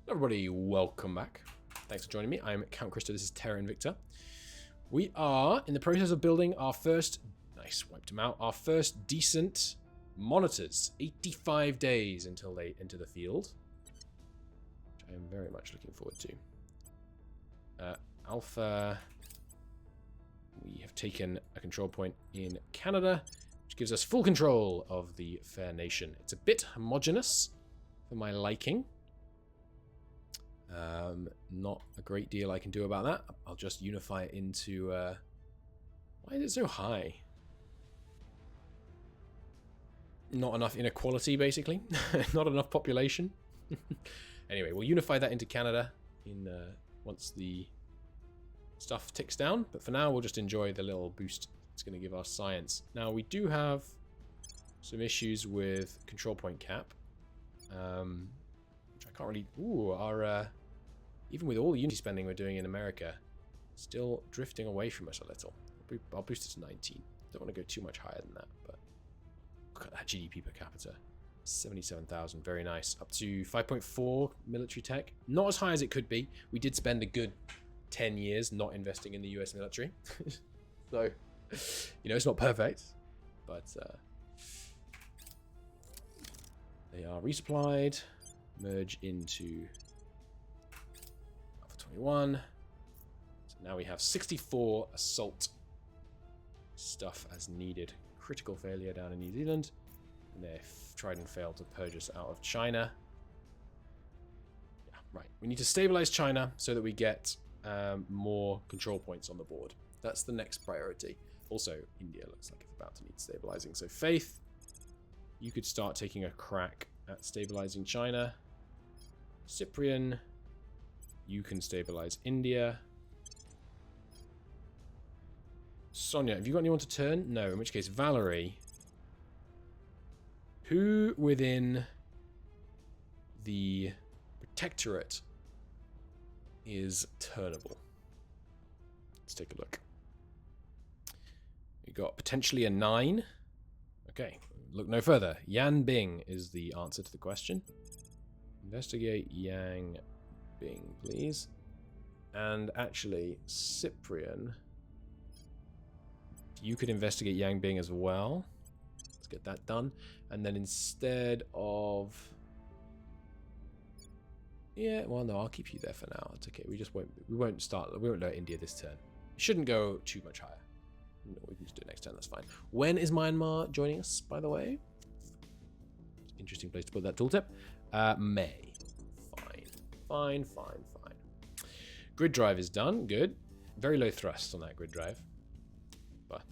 Everybody, welcome back. Thanks for joining me. I'm Count Christo. This is Terra Invicta. We are in the process of building our first, nice, wiped them out, our first decent monitors. 85 days until they enter the field, which I am very much looking forward to. Alpha, we have taken a control point in Canada, which gives us full control of the fair nation. It's a bit homogenous for my liking. Not a great deal I can do about that. I'll just unify it into... why is it so high? Not enough inequality, basically. Not enough population. Anyway, we'll unify that into Canada in once the stuff ticks down. But for now, we'll just enjoy the little boost it's going to give our science. Now, we do have some issues with control point cap. Which I can't really... Ooh, our... even with all the unity spending we're doing in America, still drifting away from us a little. I'll boost it to 19. Don't want to go too much higher than that, but look at that GDP per capita. 77,000, very nice. Up to 5.4 military tech. Not as high as it could be. We did spend a good 10 years not investing in the US military. So, you know, it's not perfect, but they are resupplied. Merge into Alpha 21. So now we have 64 assault stuff as needed. Critical failure down in New Zealand. And they've tried and failed to purge us out of China. Yeah, right. We need to stabilize China so that we get more control points on the board. That's the next priority. Also, India looks like it's about to need stabilizing. So Faith, you could start taking a crack at stabilizing China. Cyprian, you can stabilize India. Sonia, have you got anyone to turn? No, in which case, Valerie. Who within the protectorate is turnable? Let's take a look. We got potentially a 9. Okay, look no further. Yan Bing is the answer to the question. Investigate Yang Bing, please. And actually, Cyprian, you could investigate Yang Bing as well. Let's get that done. And then instead of... yeah, well, no, I'll keep you there for now. It's okay. We won't let India this turn. It shouldn't go too much higher. No, we can just do it next turn, that's fine. When is Myanmar joining us, by the way? Interesting place to put that tooltip. May. Fine. Grid drive is done. Good. Very low thrust on that grid drive. But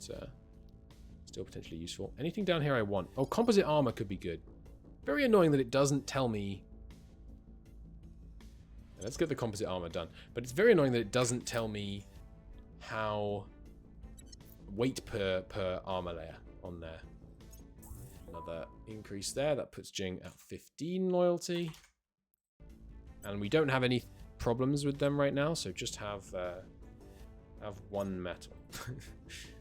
still potentially useful. Anything down here I want? Oh, composite armor could be good. Very annoying that it doesn't tell me... let's get the composite armor done. But it's very annoying that it doesn't tell me how... weight per armor layer on there. Another increase there. That puts Jing at 15 loyalty. And we don't have any problems with them right now, so just have one metal.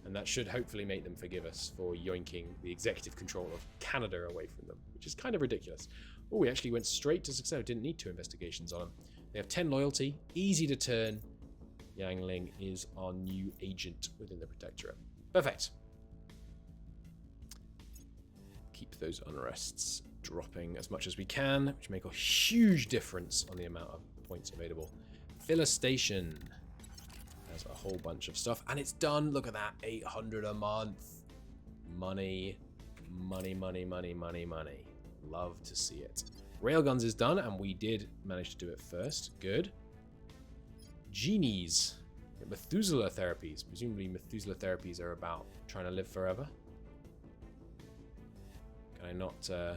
And that should hopefully make them forgive us for yoinking the executive control of Canada away from them, which is kind of ridiculous. Oh, we actually went straight to success. Didn't need 2 investigations on them. They have 10 loyalty, easy to turn. Yang Ling is our new agent within the Protectorate. Perfect. Keep those unrests dropping as much as we can, which make a huge difference on the amount of points available. Filler Station has a whole bunch of stuff, and it's done. Look at that, 800 a month. Money. Love to see it. Railguns is done, and we did manage to do it first. Good. Genies. Methuselah therapies. Presumably Methuselah therapies are about trying to live forever. Can I not... oh,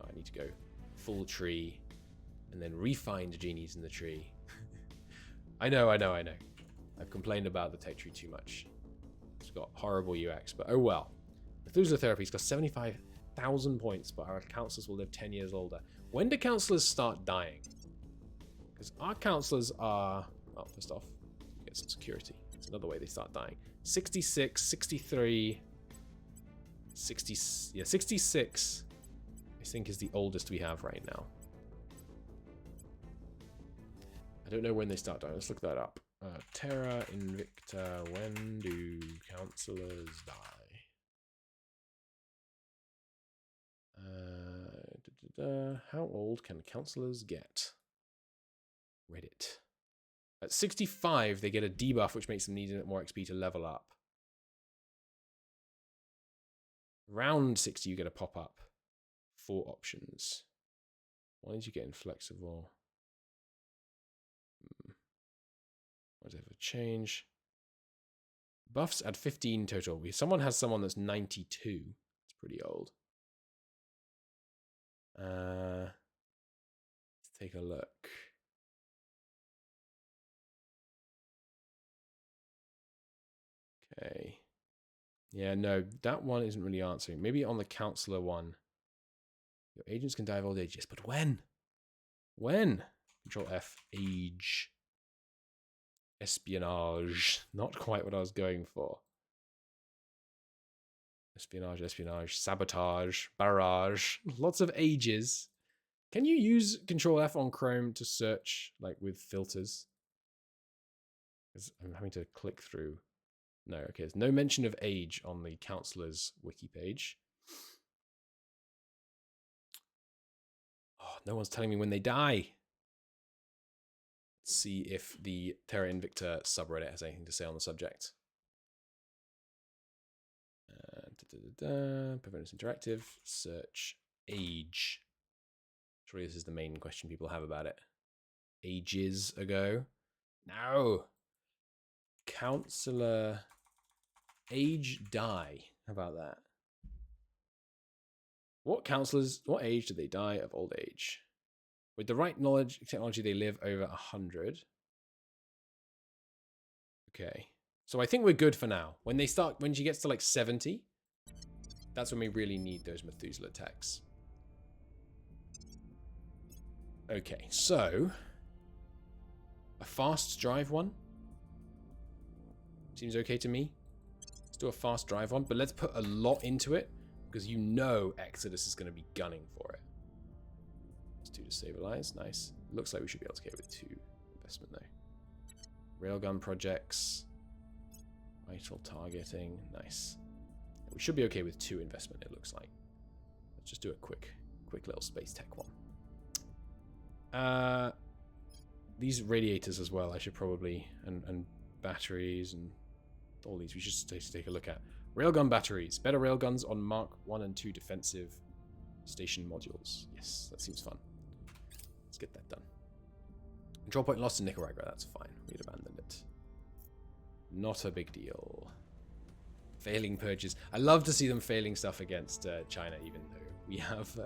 I need to go full tree and then refind genies in the tree. I know. I've complained about the tech tree too much. It's got horrible UX, but oh well. Methuselah therapies got 75,000 points, but our councillors will live 10 years older. When do councillors start dying? Because our councillors are... well, first off, get some security. It's another way they start dying. 66, 63, 60, yeah, 66, I think is the oldest we have right now. I don't know when they start dying. Let's look that up. Terra, Invicta, when do councillors die? How old can councillors get? Reddit. At 65, they get a debuff, which makes them need a bit more XP to level up. Around 60, you get a pop-up. 4 options. Why did you get inflexible? Why does it have a change? Buffs at 15 total. Someone has someone that's 92. It's pretty old. Let's take a look. Okay. Yeah, no, that one isn't really answering. Maybe on the counselor one. Your agents can die of old age. Yes, but when? When? Control F. Age. Espionage. Not quite what I was going for. Espionage, espionage, sabotage, barrage. Lots of ages. Can you use Control F on Chrome to search, like, with filters? Because I'm having to click through. No, okay, there's no mention of age on the counselor's wiki page. Oh, no one's telling me when they die. Let's see if the Terra Invicta subreddit has anything to say on the subject. Prevent interactive. Search age. Surely this is the main question people have about it. Ages ago. No. Counselor age die. How about that? What age did they die of old age? With the right knowledge, technology, they live over 100. Okay. So I think we're good for now. When she gets to like 70, that's when we really need those Methuselah techs. Okay, so a fast drive one seems okay to me. Let's do a fast drive one, but let's put a lot into it because you know Exodus is going to be gunning for it. Let's do to stabilize. Nice. Looks like we should be able to get with 2 investment though. Railgun projects. Vital targeting. Nice. We should be okay with 2 investment, it looks like. Let's just do a quick little space tech one. These radiators as well, I should probably, and batteries and all these, we should take a look at. Railgun batteries. Better railguns on Mark 1 and 2 defensive station modules. Yes, that seems fun. Let's get that done. Control point lost in Nicaragua, that's fine. We'd abandoned it. Not a big deal. Failing purges. I love to see them failing stuff against China, even though we have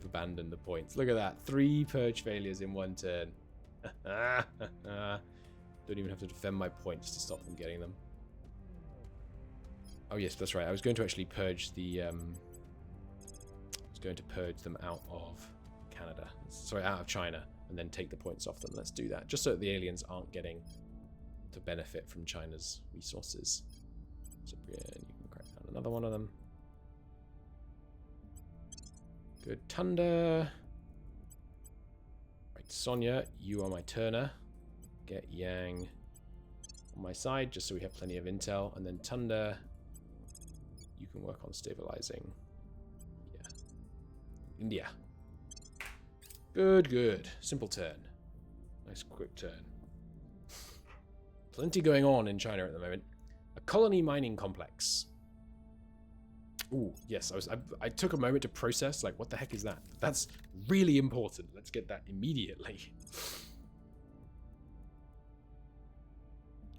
abandoned the points. Look at that. 3 purge failures in 1 turn. Don't even have to defend my points to stop them getting them. Oh yes, that's right. I was going to actually purge the I was going to purge them out of Canada. Sorry, out of China, and then take the points off them. Let's do that. Just so that the aliens aren't getting to benefit from China's resources. Cyprian, you can crack down another one of them. Good Thunder. Right, Sonia, you are my turner. Get Yang on my side, just so we have plenty of intel. And then Thunder, you can work on stabilizing. Yeah. India. Good, good. Simple turn. Nice quick turn. Plenty going on in China at the moment. A colony mining complex. Ooh, yes, I took a moment to process, like, what the heck is that? That's really important. Let's get that immediately.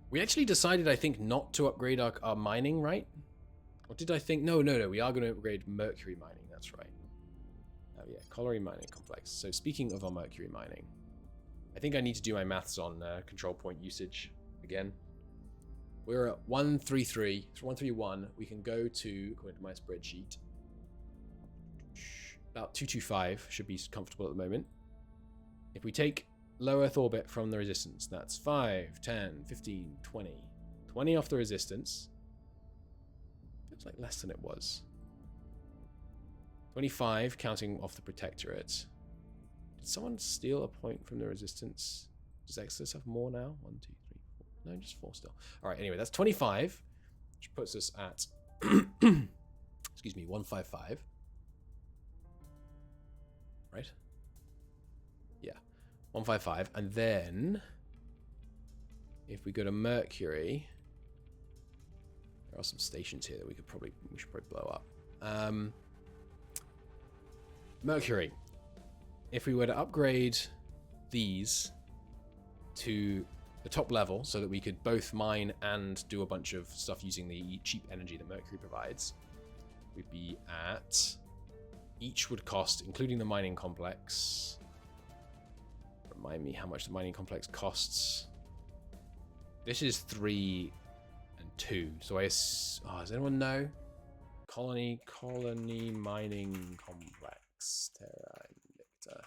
We actually decided, I think, not to upgrade our mining, right? Or did I think... No, we are going to upgrade mercury mining, that's right. Oh yeah, colony mining complex. So speaking of our mercury mining, I think I need to do my maths on control point usage again. We're at 133, it's 131. We can go to, according to my spreadsheet, about 225 should be comfortable at the moment. If we take low Earth orbit from the resistance, that's 5, 10, 15, 20. 20 off the resistance. Feels like less than it was. 25 counting off the protectorate. Did someone steal a point from the resistance? Does Exodus have more now? 1, 2, 3, 4. No, just 4 still. All right. Anyway, that's 25, which puts us at excuse me, 155. Right? Yeah, 155, and then if we go to Mercury, there are some stations here that we should probably blow up. Mercury. If we were to upgrade these to the top level so that we could both mine and do a bunch of stuff using the cheap energy that Mercury provides, we'd be at... Each would cost, including the mining complex... Remind me how much the mining complex costs. This is 3 and 2. So does anyone know? Colony mining complex. Terra, Invicta.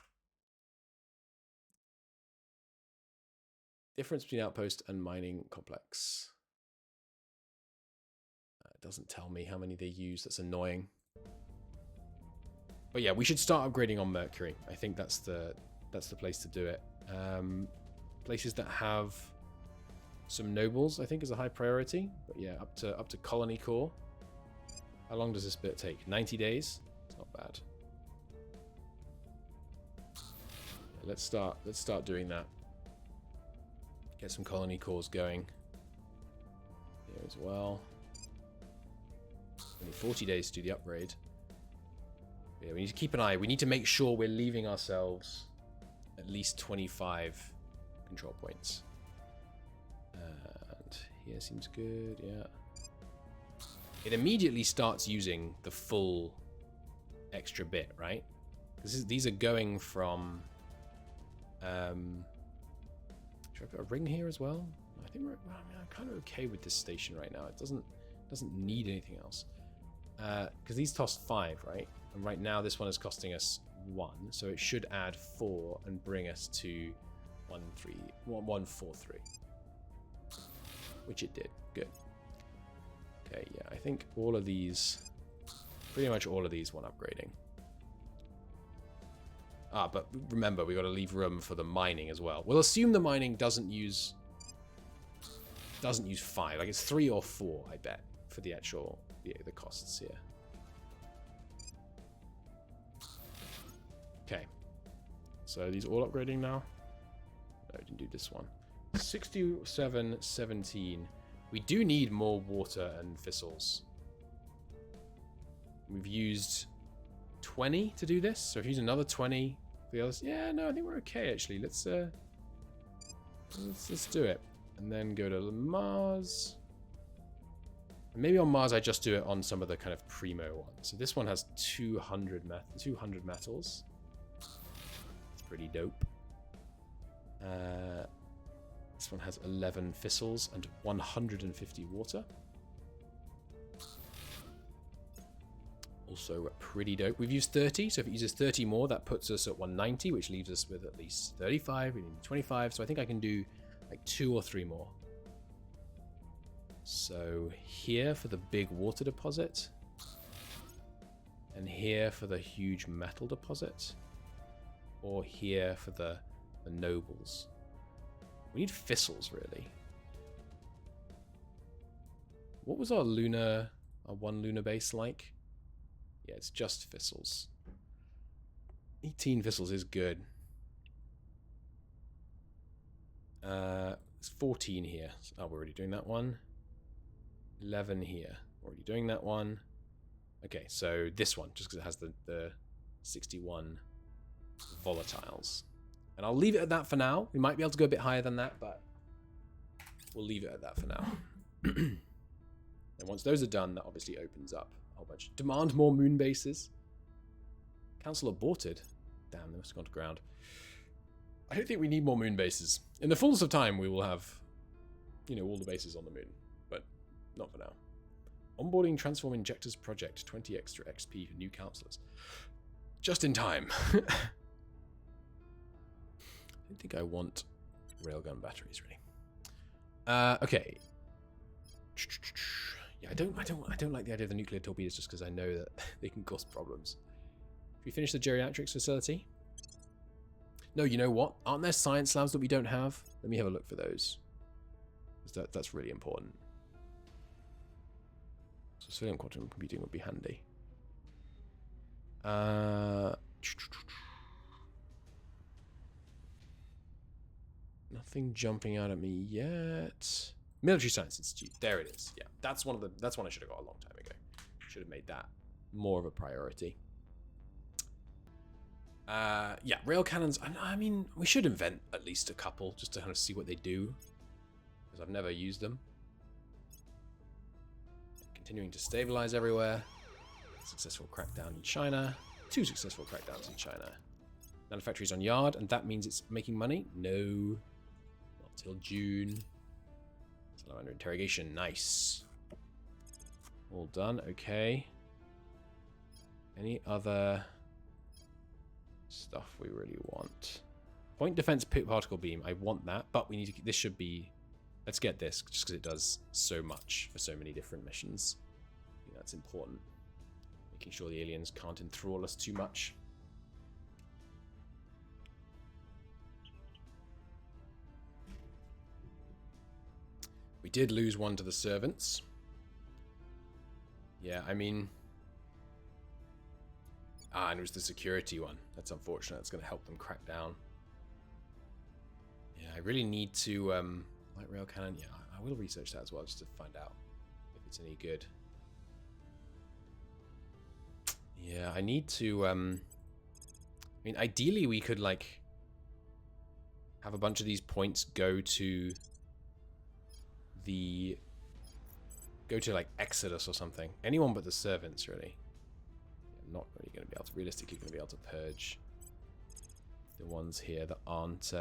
Difference between outpost and mining complex. It doesn't tell me how many they use. That's annoying. But yeah, we should start upgrading on Mercury. I think that's the place to do it. Places that have some nobles, I think, is a high priority. But yeah, up to colony core. How long does this bit take? 90 days? It's not bad. Let's start doing that. Get some colony cores going here as well. Only 40 days to do the upgrade. Yeah, we need to keep an eye. We need to make sure we're leaving ourselves at least 25 control points. And here seems good, yeah. It immediately starts using the full extra bit, right? Because these are going from... should I put a ring here as well? I think I'm kind of okay with this station right now. It doesn't need anything else. Because these cost 5, right? And right now this one is costing us 1, so it should add 4 and bring us to 143, which it did. Good. Okay, yeah, I think all of these, pretty much all of these want upgrading. But remember, we got to leave room for the mining as well. We'll assume the mining doesn't use 5, like it's 3 or 4, I bet, for the actual the costs here. Okay, so these all upgrading now. No, I didn't do this one. 67, 17. We do need more water and thistles. We've used 20 to do this, so if you use another 20 for the others, yeah, no, I think we're okay actually. Let's do it, and then go to Mars. And maybe on Mars I just do it on some of the kind of primo ones. So this one has 200 metals. It's pretty dope. This one has 11 thistles and 150 water. Also pretty dope. We've used 30, so if it uses 30 more, that puts us at 190, which leaves us with at least 35. We need 25, so I think I can do like 2 or 3 more. So here for the big water deposit, and here for the huge metal deposit, or here for the nobles. We need thistles, really. What was our one lunar base like? Yeah, it's just thistles. 18 thistles is good. It's 14 here. Oh, we're already doing that one. 11 here. Already doing that one. Okay, so this one, just because it has the 61 volatiles. And I'll leave it at that for now. We might be able to go a bit higher than that, but we'll leave it at that for now. And once those are done, that obviously opens up a whole bunch. Demand more moon bases. Council aborted. Damn, they must have gone to ground. I don't think we need more moon bases. In the fullness of time, we will have, all the bases on the moon. But not for now. Onboarding Transform Injectors Project. 20 extra XP for new councillors. Just in time. I don't think I want railgun batteries, really. Okay. Yeah, I don't like the idea of the nuclear torpedoes just because I know that they can cause problems. Should we finish the geriatrics facility? No, you know what? Aren't there science labs that we don't have? Let me have a look for those. That's really important. So civilian quantum computing would be handy. Nothing jumping out at me yet. Military Science Institute. There it is. Yeah, that's one I should have got a long time ago. Should have made that more of a priority. Yeah, rail cannons. I mean, we should invent at least a couple just to kind of see what they do, because I've never used them. Continuing to stabilize everywhere. Successful crackdown in China. 2 successful crackdowns in China. Manufactories on yard, and that means it's making money? No. Not till June. Still under interrogation. Nice. All done. Okay. Any other stuff we really want? Point defense particle beam. I want that, but we need to. This should be. Let's get this just because it does so much for so many different missions. I think that's important. Making sure the aliens can't enthrall us too much. We did lose one to the servants. Yeah, I mean... and it was the security one. That's unfortunate. It's going to help them crack down. Yeah, I really need to... light rail cannon. Yeah, I will research that as well, just to find out if it's any good. Yeah, I need to... I mean, ideally we could, like... have a bunch of these points go to... like Exodus or something. Anyone but the servants, really. Yeah, not really going to be able to, realistically going to be able to purge the ones here that aren't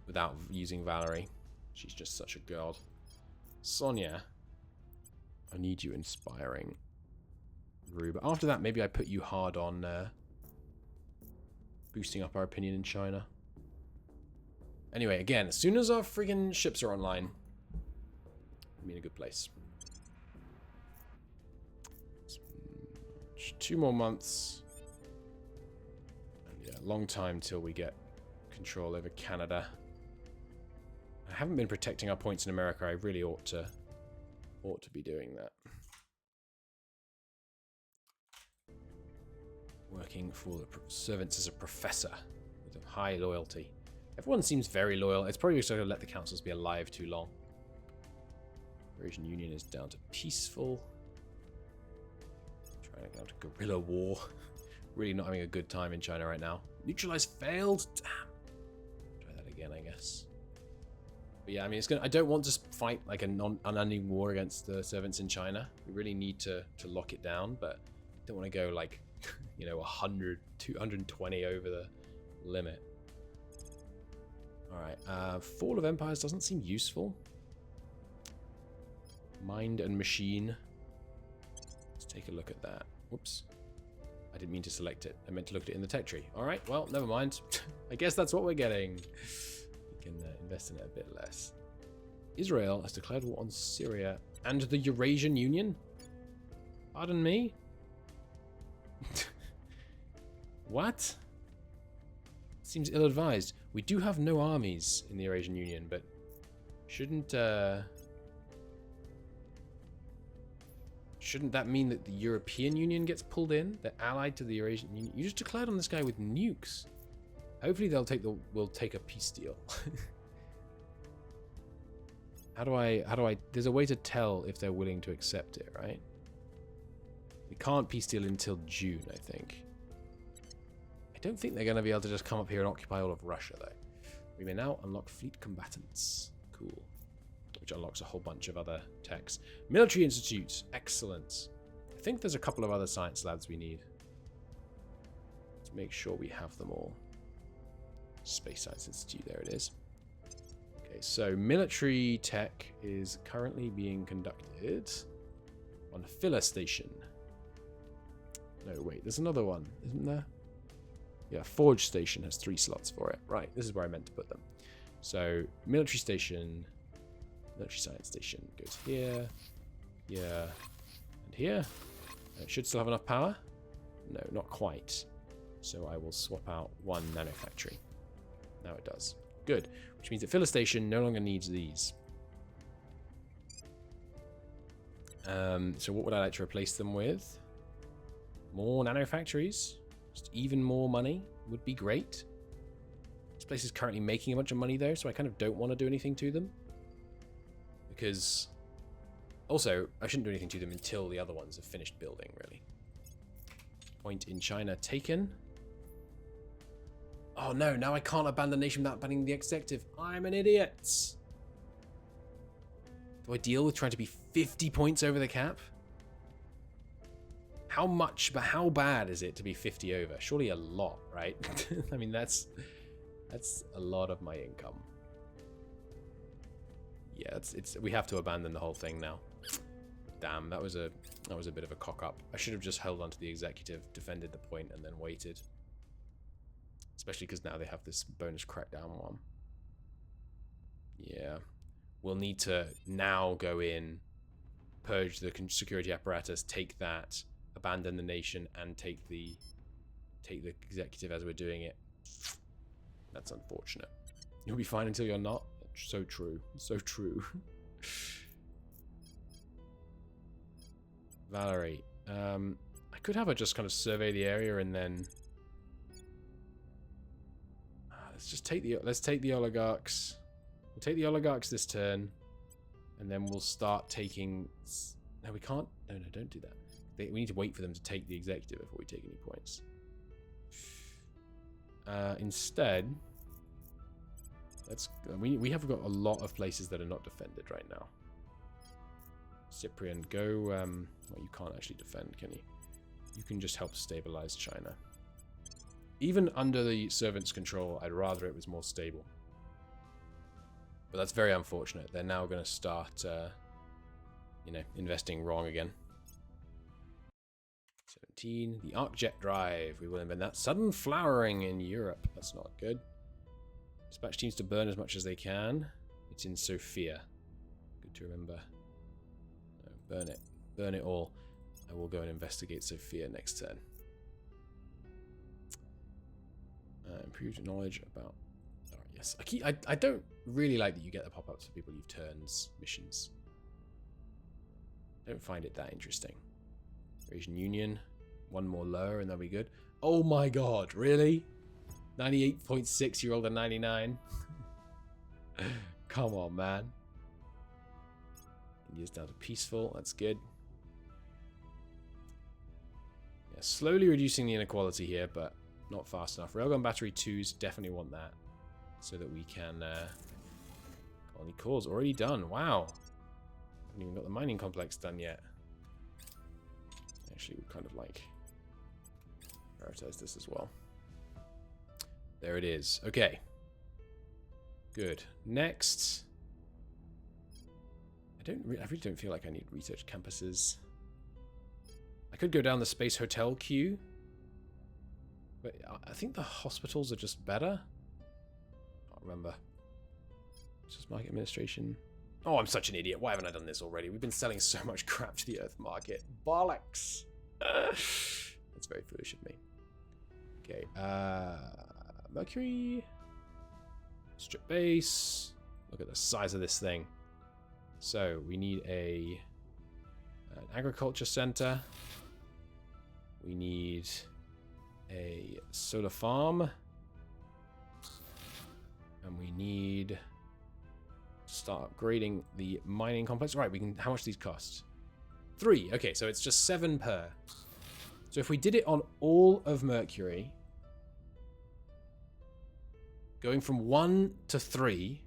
without using Valerie. She's just such a god. Sonia, I need you inspiring. Rue, but after that, maybe I put you hard on boosting up our opinion in China. Anyway, again, as soon as our friggin' ships are online, I'm in a good place. 2 more months. And yeah, long time till we get control over Canada. I haven't been protecting our points in America. I really ought to be doing that. Working for the servants as a professor with a high loyalty. Everyone seems very loyal. It's probably just going to let the councils be alive too long. Eurasian Union is down to peaceful. Trying to go to guerrilla war. Really not having a good time in China right now. Neutralize failed. Damn. Try that again, I guess. But yeah, I mean, it's gonna. I don't want to fight like an unending war against the servants in China. We really need to lock it down, but I don't want to go like, you know, 100, 220 over the limit. Alright, Fall of Empires doesn't seem useful. Mind and Machine. Let's take a look at that. Whoops. I didn't mean to select it. I meant to look at it in the tech tree. Alright, well, never mind. I guess that's what we're getting. We can invest in it a bit less. Israel has declared war on Syria and the Eurasian Union? Pardon me? What? Seems ill-advised. We do have no armies in the Eurasian Union, but shouldn't that mean that the European Union gets pulled in? They're allied to the Eurasian Union. You just declared on this guy with nukes. Hopefully we'll take a peace deal. How do I there's a way to tell if they're willing to accept it, right? We can't peace deal until June, I think. I don't think they're going to be able to just come up here and occupy all of Russia, though. We may now unlock fleet combatants. Cool. Which unlocks a whole bunch of other techs. Military Institute. Excellent. I think there's a couple of other science labs we need. Let's make sure we have them all. Space Science Institute. There it is. Okay, so military tech is currently being conducted on Filler Station. No, wait. There's another one, isn't there? Yeah, Forge Station has 3 slots for it. Right, this is where I meant to put them. So, Military Station, Military Science Station goes here, here, and here. It should still have enough power. No, not quite. So I will swap out one nanofactory. Now it does. Good. Which means that Filler Station no longer needs these. So what would I like to replace them with? More nanofactories? Just even more money would be great. This place is currently making a bunch of money though, so I kind of don't want to do anything to them. Because... Also, I shouldn't do anything to them until the other ones have finished building, really. Point in China taken. Oh no, now I can't abandon the nation without banning the executive. I'm an idiot. Do I deal with trying to be 50 points over the cap? How much, but how bad is it to be 50 over? Surely a lot, right? I mean, that's a lot of my income. Yeah, we have to abandon the whole thing now. Damn, that was a bit of a cock up. I should have just held on to the executive, defended the point, and then waited. Especially because now they have this bonus crackdown one. Yeah. We'll need to now go in, purge the security apparatus, take that, abandon the nation, and take the executive as we're doing it. That's unfortunate. You'll be fine until you're not. So true. So true. Valerie. I could have her just kind of survey the area and then... let's take the oligarchs. We'll take the oligarchs this turn, and then we'll start taking... No, we can't. No, don't do that. We need to wait for them to take the executive before we take any points. Instead, we have got a lot of places that are not defended right now. Cyprian, go... well, you can't actually defend, can you? You can just help stabilize China. Even under the servants' control, I'd rather it was more stable. But that's very unfortunate. They're now going to start, you know, investing wrong again. 17. The ArcJet drive. We will invent that. Sudden flowering in Europe. That's not good. Dispatch teams to burn as much as they can. It's in Sofia. Good to remember. No, burn it. Burn it all. I will go and investigate Sofia next turn. Improved knowledge about... Oh, yes. I don't really like that you get the pop-ups for people you've turns missions. Don't find it that interesting. Eurasian Union. One more lower and that'll be good. Oh my god, really? 98.6, you rolled a 99. Come on, man. India's down to peaceful. That's good. Yeah, slowly reducing the inequality here, but not fast enough. Railgun Battery 2s, definitely want that. So that we can... colony cores already done. Wow. Haven't even got the mining complex done yet. Actually, would kind of like... prioritize this as well. There it is. Okay. Good. Next. I really don't feel like I need research campuses. I could go down the space hotel queue. But I think the hospitals are just better. I can't remember. Just market administration. Oh, I'm such an idiot. Why haven't I done this already? We've been selling so much crap to the Earth market. Bollocks. That's very foolish of me. Okay. Mercury. Strip base. Look at the size of this thing. So we need an agriculture center. We need a solar farm. And we need to start upgrading the mining complex. Right, we can. How much do these cost? 3. Okay, so it's just 7 per. So if we did it on all of Mercury, going from 1 to 3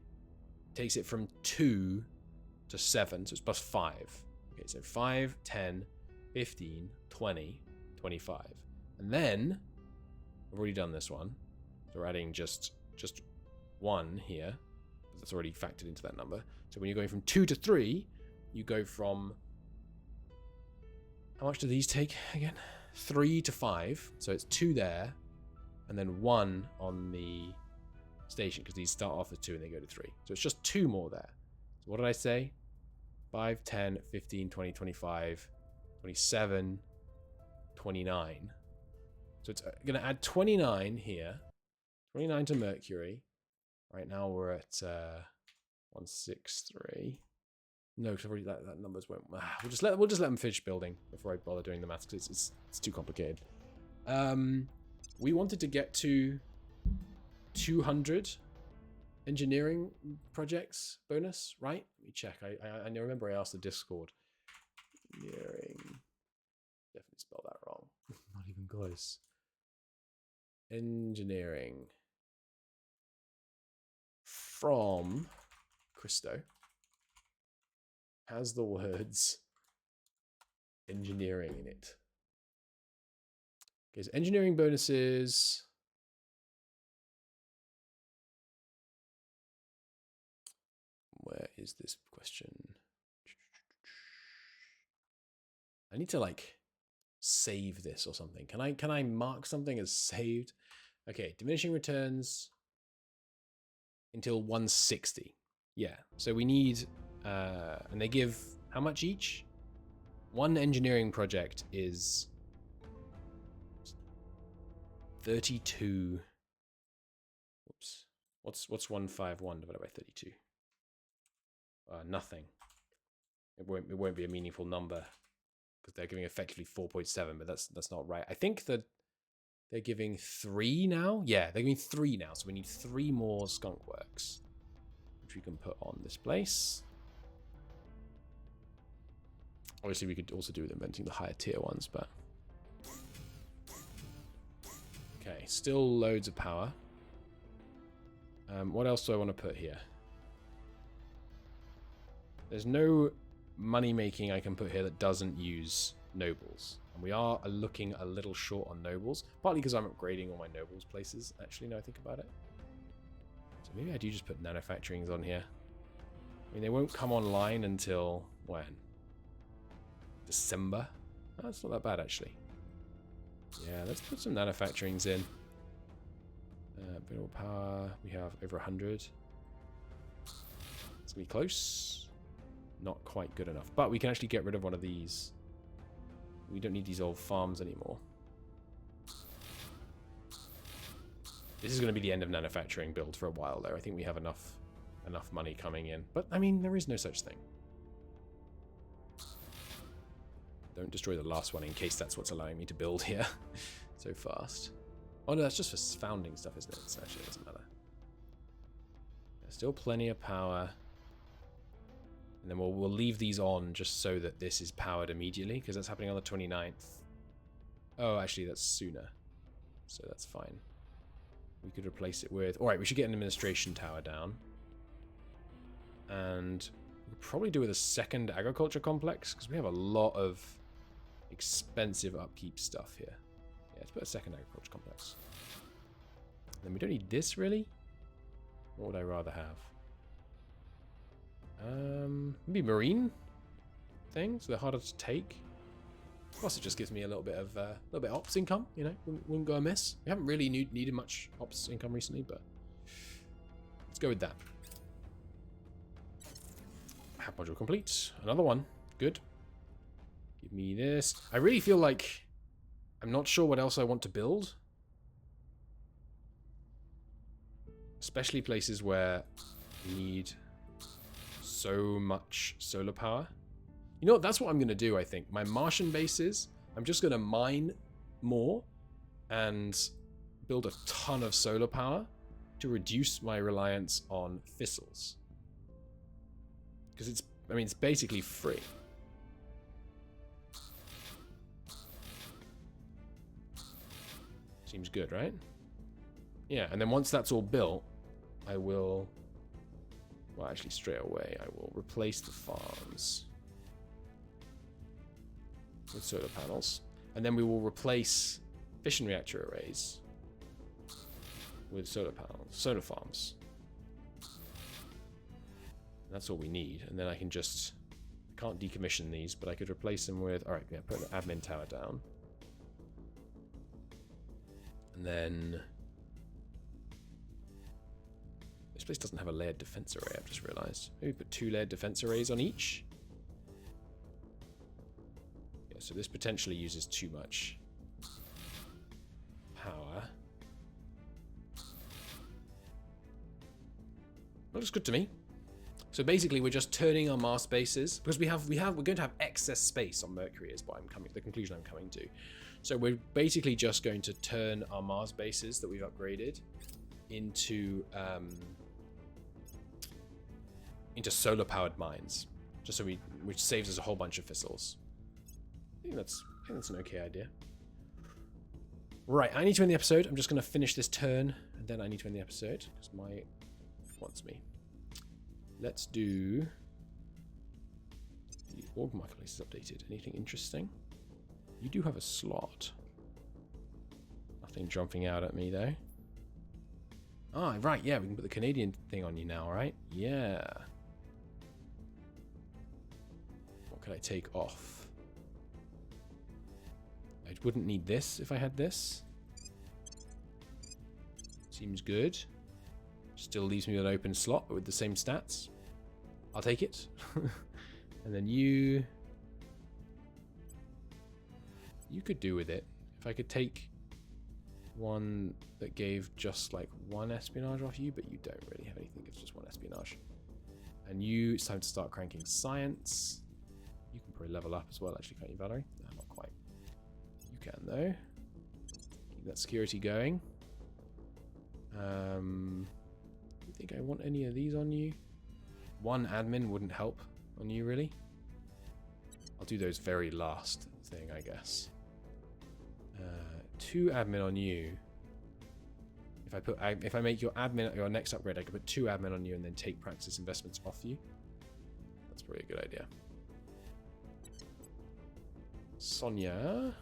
takes it from 2 to 7, so it's plus 5. Okay, so 5, 10, 15, 20, 25. And then, I've already done this one, so we're adding just 1 here. That's already factored into that number. So when you're going from 2 to 3, you go from... How much do these take again? 3 to 5. So it's 2 there, and then 1 on the station, because these start off as 2 and they go to 3. So it's just 2 more there. So what did I say? 5, 10, 15, 20, 25, 27, 29. So it's going to add 29 here. 29 to Mercury. Right now we're at 163. No, because already that numbers won't. We'll just let them finish building before I bother doing the maths because it's too complicated. We wanted to get to 200 engineering projects bonus, right? Let me check. I remember I asked the Discord. Engineering. Definitely spelled that wrong. Not even close. Engineering. From Christo has the words engineering in it. Okay, so engineering bonuses. Where is this question? I need to like save this or something. Can I mark something as saved? Okay, diminishing returns until 160. Yeah, so we need, and they give how much each? One engineering project is 32. Whoops. What's 151 divided by 32? Nothing. It won't be a meaningful number because they're giving effectively 4.7, but that's not right. I think that they're giving 3 now. Yeah, they're giving 3 now, so we need 3 more skunk works, which we can put on this place. Obviously, we could also do with inventing the higher tier ones, but okay, still loads of power. What else do I want to put here? There's no money making I can put here that doesn't use nobles. And we are looking a little short on nobles, partly because I'm upgrading all my nobles places, actually, now I think about it. So maybe I do just put manufacturings on here. I mean, they won't come online until when? December? Oh, that's not that bad, actually. Yeah, let's put some manufacturings in. Mineral power, we have over 100. It's going to be close. Not quite good enough. But we can actually get rid of one of these. We don't need these old farms anymore. This is going to be the end of manufacturing build for a while, though. I think we have enough money coming in. But, I mean, there is no such thing. Don't destroy the last one in case that's what's allowing me to build here so fast. Oh, no, that's just for founding stuff, isn't it? So actually, it doesn't matter. There's still plenty of power. And then we'll leave these on just so that this is powered immediately, because that's happening on the 29th. Oh, actually, that's sooner. So that's fine. We could replace it with... Alright, we should get an administration tower down. And we'll probably do with a second agriculture complex, because we have a lot of expensive upkeep stuff here. Yeah, let's put a second agriculture complex. And then we don't need this, really. What would I rather have? Maybe marine things. They're harder to take. Plus, it just gives me a little bit of ops income. You know, wouldn't go amiss. We haven't really needed much ops income recently, but let's go with that. Hab module complete. Another one. Good. Give me this. I really feel like I'm not sure what else I want to build. Especially places where you need so much solar power. You know what? That's what I'm going to do, I think. My Martian bases, I'm just going to mine more and build a ton of solar power to reduce my reliance on thistles. Because it's, I mean, it's basically free. Seems good, right? Yeah, and then once that's all built, I will... Well, actually, straight away, I will replace the farms with solar panels. And then we will replace fission reactor arrays with solar panels, solar farms. And that's all we need. And then I can just... I can't decommission these, but I could replace them with... Alright, yeah, put an admin tower down. And then... This place doesn't have a layered defense array, I've just realized. Maybe put 2 layered defense arrays on each. Yeah, so this potentially uses too much power. Looks good to me. So basically, we're just turning our Mars bases because we're going to have excess space on Mercury. Is what the conclusion I'm coming to. So we're basically just going to turn our Mars bases that we've upgraded into solar-powered mines, just so which saves us a whole bunch of fissils. I think that's an okay idea. Right, I need to end the episode. I'm just going to finish this turn, and then I need to end the episode because my wants me. Let's do the org marketplace is updated. Anything interesting? You do have a slot. Nothing jumping out at me though. Ah, right, yeah, we can put the Canadian thing on you now, right? Yeah. What could I take off? I wouldn't need this if I had this. Seems good. Still leaves me with an open slot, but with the same stats. I'll take it. And then you could do with it. If I could take one that gave just like one espionage off you, but you don't really have anything, it's just one espionage. And it's time to start cranking science. You can probably level up as well, actually, can't you, Valerie? No, not quite. You can, though. Keep that security going. Do you think I want any of these on you? One admin wouldn't help on you, really. I'll do those very last thing, I guess. 2 admin on you. If I make your next upgrade, I could put 2 admin on you and then take practice investments off you. That's probably a good idea. Sonia.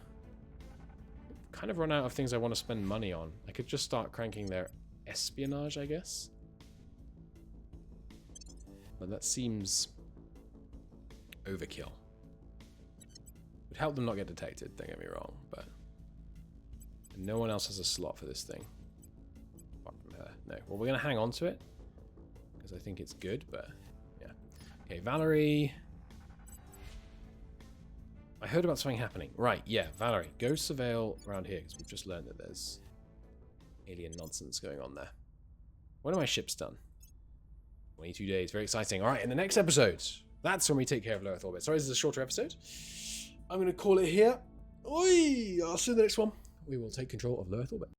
I've kind of run out of things I want to spend money on. I could just start cranking their espionage, I guess. But that seems overkill. Would help them not get detected, don't get me wrong, but no one else has a slot for this thing. Apart from her. No. Well, we're going to hang on to it because I think it's good, but yeah. Okay, Valerie. I heard about something happening. Right, yeah, Valerie, go surveil around here because we've just learned that there's alien nonsense going on there. When are my ships done? 22 days. Very exciting. All right, in the next episode, that's when we take care of low Earth orbit. Sorry, this is a shorter episode. I'm going to call it here. Oi! I'll see you in the next one. We will take control of low Earth orbit.